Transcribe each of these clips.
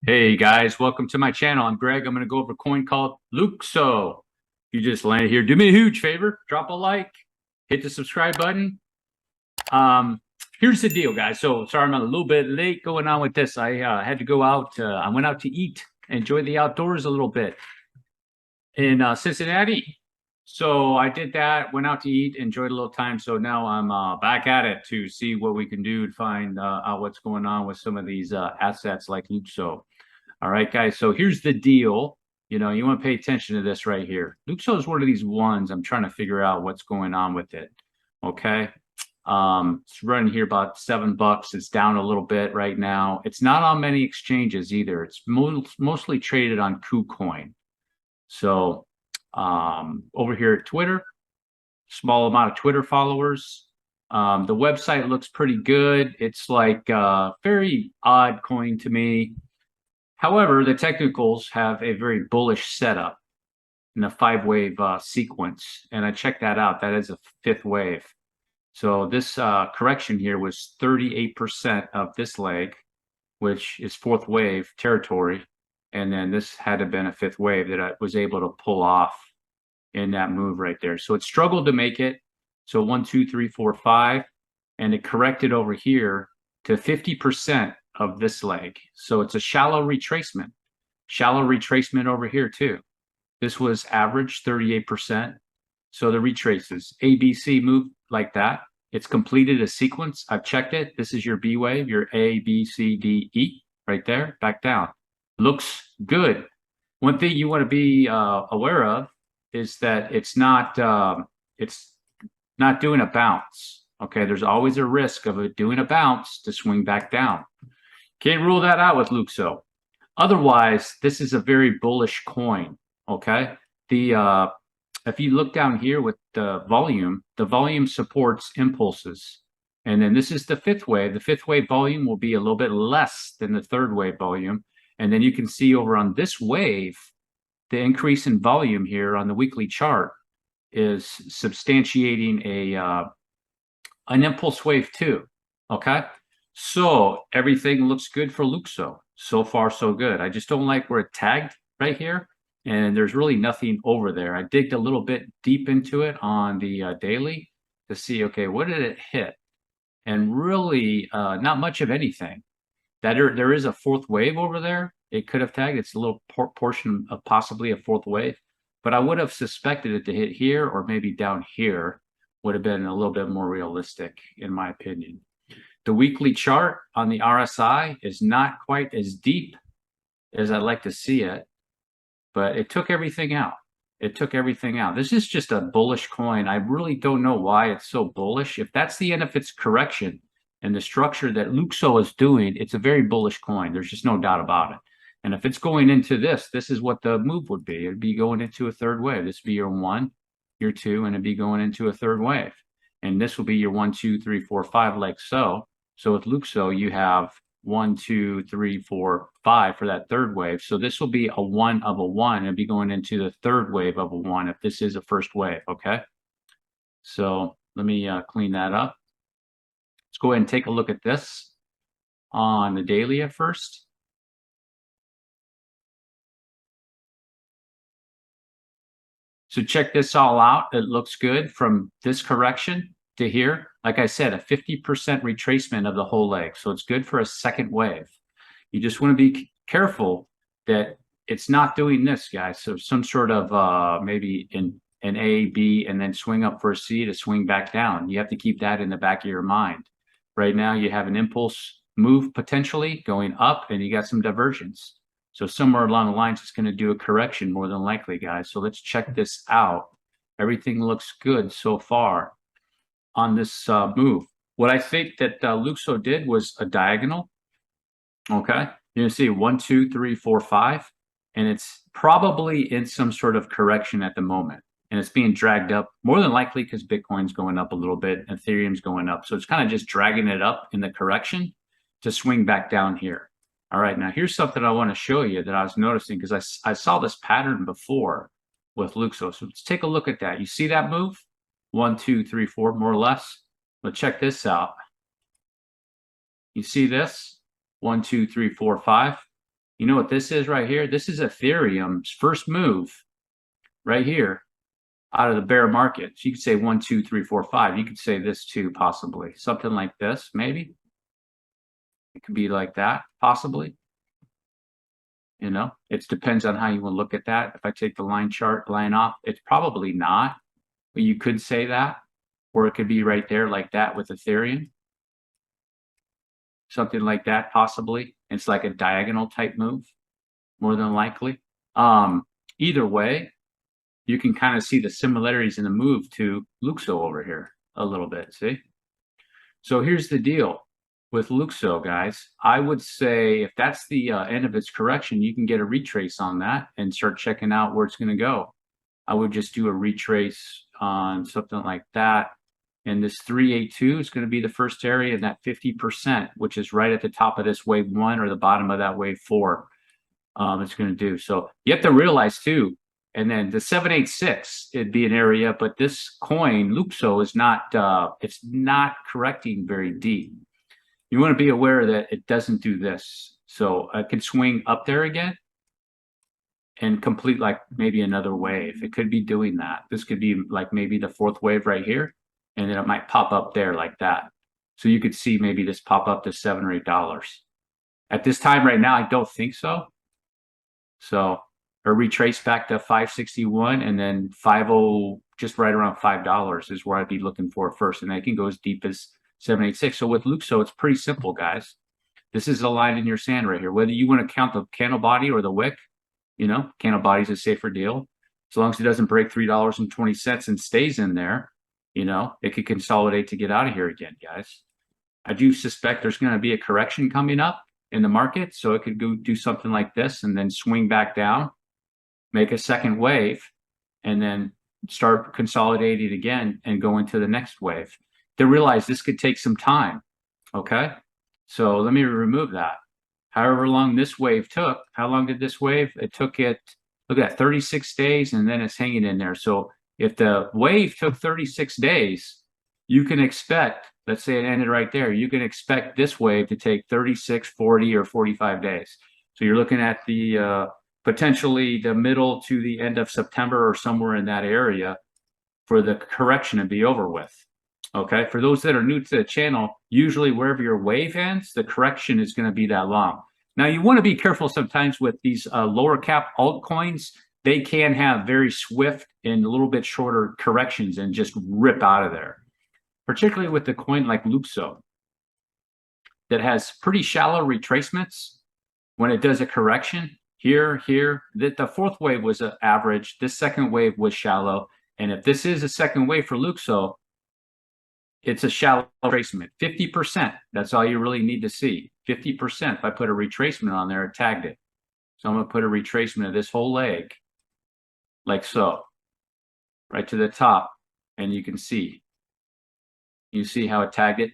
Hey guys, welcome to my channel. I'm Greg. I'm going to go over a coin called Lukso. You just landed here. Do me a huge favor. Drop a like. Hit the subscribe button. Here's the deal, guys. So sorry I'm a little bit late going on with this. I had to go out. I went out to eat, enjoy the outdoors a little bit in Cincinnati. So I did that, went out to eat, enjoyed a little time. So now I'm back at it to see what we can do to find out what's going on with some of these assets like Lukso. All right, guys. So here's the deal. You know, you want to pay attention to this right here. Lukso is one of these ones. I'm trying to figure out what's going on with it. Okay. It's running here about $7. It's down a little bit right now. It's not on many exchanges either. It's mostly traded on KuCoin. So over here at Twitter, small amount of Twitter followers. The website looks pretty good. It's like a very odd coin to me. However, the technicals have a very bullish setup in a 5-wave sequence, and I checked that out. That is a 5th wave. So this correction here was 38% of this leg, which is 4th wave territory, and then this had to have been a 5th wave that I was able to pull off in that move right there. So it struggled to make it. So 1, 2, 3, 4, 5, and it corrected over here to 50% of this leg. So it's a shallow retracement over here too. This was average 38%. So the retraces ABC move like that. It's completed a sequence. I've checked it. This is your B wave, your A, B, C, D, E right there, back down. Looks good. One thing you want to be aware of is that it's not doing a bounce. Okay, there's always a risk of it doing a bounce to swing back down. Can't rule that out with Lukso. Otherwise, this is a very bullish coin. Okay, if you look down here with the volume supports impulses, and then this is the 5th wave. The 5th wave volume will be a little bit less than the 3rd wave volume, and then you can see over on this wave, the increase in volume here on the weekly chart is substantiating an impulse wave too. Okay. So everything looks good for Lukso. So far, so good. I just don't like where it tagged right here. And there's really nothing over there. I digged a little bit deep into it on the daily to see, okay, what did it hit? And really not much of anything. There is a 4th wave over there. It could have tagged. It's a little portion of possibly a 4th wave. But I would have suspected it to hit here or maybe down here would have been a little bit more realistic, in my opinion. The weekly chart on the RSI is not quite as deep as I'd like to see it, but it took everything out. It took everything out. This is just a bullish coin. I really don't know why it's so bullish. If that's the end of its correction and the structure that Lukso is doing, it's a very bullish coin. There's just no doubt about it. And if it's going into this is what the move would be. It'd be going into a 3rd wave. This would be your 1, your 2, and it'd be going into a 3rd wave. And this will be your 1, 2, 3, 4, 5, like so. So with Lukso, you have 1, 2, 3, 4, 5 for that 3rd wave. So this will be a 1 of a 1. It'll be going into the 3rd wave of a 1 if this is a 1st wave. Okay. So let me clean that up. Let's go ahead and take a look at this on the daily at first. So check this all out. It looks good from this correction to here. Like I said, a 50% retracement of the whole leg. So it's good for a 2nd wave. You just want to be careful that it's not doing this, guys. So some sort of maybe an A, B, and then swing up for a C to swing back down. You have to keep that in the back of your mind. Right now, you have an impulse move potentially going up, and you got some divergence. So somewhere along the lines, it's going to do a correction more than likely, guys. So let's check this out. Everything looks good so far on this move. What I think that Lukso did was a diagonal. Okay, you can see 1, 2, 3, 4, 5, and it's probably in some sort of correction at the moment, and it's being dragged up more than likely because Bitcoin's going up a little bit, Ethereum's going up, so it's kind of just dragging it up in the correction to swing back down here. All right, now here's something I want to show you that I was noticing because I saw this pattern before with Lukso. So let's take a look at that. You see that move? 1, 2, 3, 4, more or less. But check this out. You see this? 1, 2, 3, 4, 5. You know what this is right here? This is Ethereum's first move right here out of the bear market. So you could say 1, 2, 3, 4, 5. You could say this too, possibly. Something like this, maybe. It could be like that, possibly. You know, it depends on how you want to look at that. If I take the line chart line off, it's probably not, but you could say that, or it could be right there like that with Ethereum. Something like that, possibly. It's like a diagonal type move, more than likely. Either way, you can kind of see the similarities in the move to Lukso over here a little bit, see? So here's the deal with Lukso, guys. I would say if that's the end of its correction, you can get a retrace on that and start checking out where it's going to go. I would just do a retrace on something like that. And this 382 is going to be the first area, and that 50%, which is right at the top of this wave 1 or the bottom of that wave 4, it's going to do. So you have to realize too, and then the 786, it'd be an area, but this coin, Lukso, is not, it's not correcting very deep. You want to be aware that it doesn't do this. So it can swing up there again and complete like maybe another wave. It could be doing that. This could be like maybe the 4th wave right here, and then it might pop up there like that. So you could see maybe this pop up to $7 or $8. At this time right now, I don't think so. So, or retrace back to 561, and then 50, just right around $5 is where I'd be looking for first. And I can go as deep as 786. So with Lukso, it's pretty simple, guys. This is a line in your sand right here. Whether you want to count the candle body or the wick, you know, candle body is a safer deal. As long as it doesn't break $3.20 and stays in there, you know, it could consolidate to get out of here again, guys. I do suspect there's going to be a correction coming up in the market. So it could go do something like this and then swing back down, make a second wave, and then start consolidating again and go into the next wave. To realize this could take some time. Okay. So let me remove that. However long this wave took, how long did this wave? It took it, look at that, 36 days, and then it's hanging in there. So if the wave took 36 days, you can expect, let's say it ended right there, you can expect this wave to take 36, 40, or 45 days. So you're looking at the potentially the middle to the end of September or somewhere in that area for the correction to be over with. Okay, for those that are new to the channel, usually wherever your wave ends, the correction is going to be that long. Now, you want to be careful sometimes with these lower cap altcoins. They can have very swift and a little bit shorter corrections and just rip out of there, particularly with the coin like Lukso that has pretty shallow retracements when it does a correction. Here, the 4th wave was an average. This 2nd wave was shallow. And if this is a 2nd wave for Lukso, it's a shallow retracement, 50%. That's all you really need to see. 50%. If I put a retracement on there, it tagged it. So I'm going to put a retracement of this whole leg, like so, right to the top, and you can see. You see how it tagged it?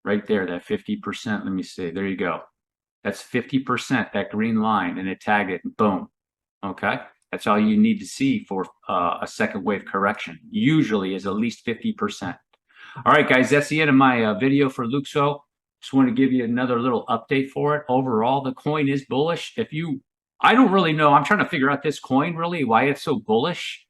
Right there, that 50%. Let me see. There you go. That's 50%, that green line, and it tagged it, and boom. Okay? That's all you need to see for a 2nd wave correction. Usually is at least 50%. All right, guys, that's the end of my video for Lukso. Just want to give you another little update for it. Overall, the coin is bullish. I don't really know. I'm trying to figure out this coin, really, why it's so bullish.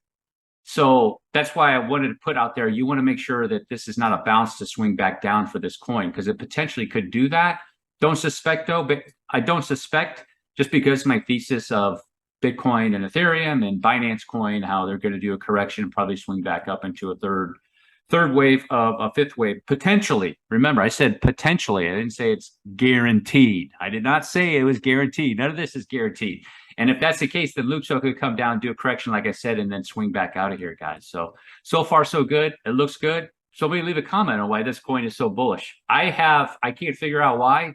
So that's why I wanted to put out there, you want to make sure that this is not a bounce to swing back down for this coin, because it potentially could do that. Don't suspect, though, but I don't suspect, just because my thesis of Bitcoin and Ethereum and Binance coin, how they're going to do a correction and probably swing back up into a third wave of a 5th wave, potentially. Remember, I said potentially. I didn't say it's guaranteed. I did not say it was guaranteed. None of this is guaranteed. And if that's the case, then Lukso could come down, do a correction, like I said, and then swing back out of here, guys. So far, so good. It looks good. Somebody leave a comment on why this coin is so bullish. I can't figure out why.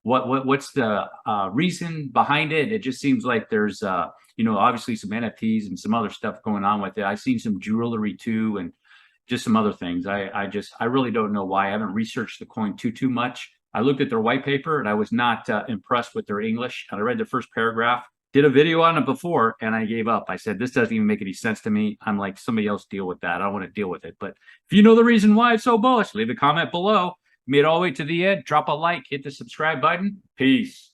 What's the reason behind it? It just seems like there's you know, obviously some NFTs and some other stuff going on with it. I've seen some jewelry too, and just some other things. I really don't know why. I haven't researched the coin too much. I looked at their white paper and I was not impressed with their English. I read the first paragraph, did a video on it before, and I gave up. I said, this doesn't even make any sense to me. I'm like, somebody else deal with that. I don't want to deal with it. But if you know the reason why it's so bullish, leave a comment below. Made it all the way to the end. Drop a like, hit the subscribe button. Peace.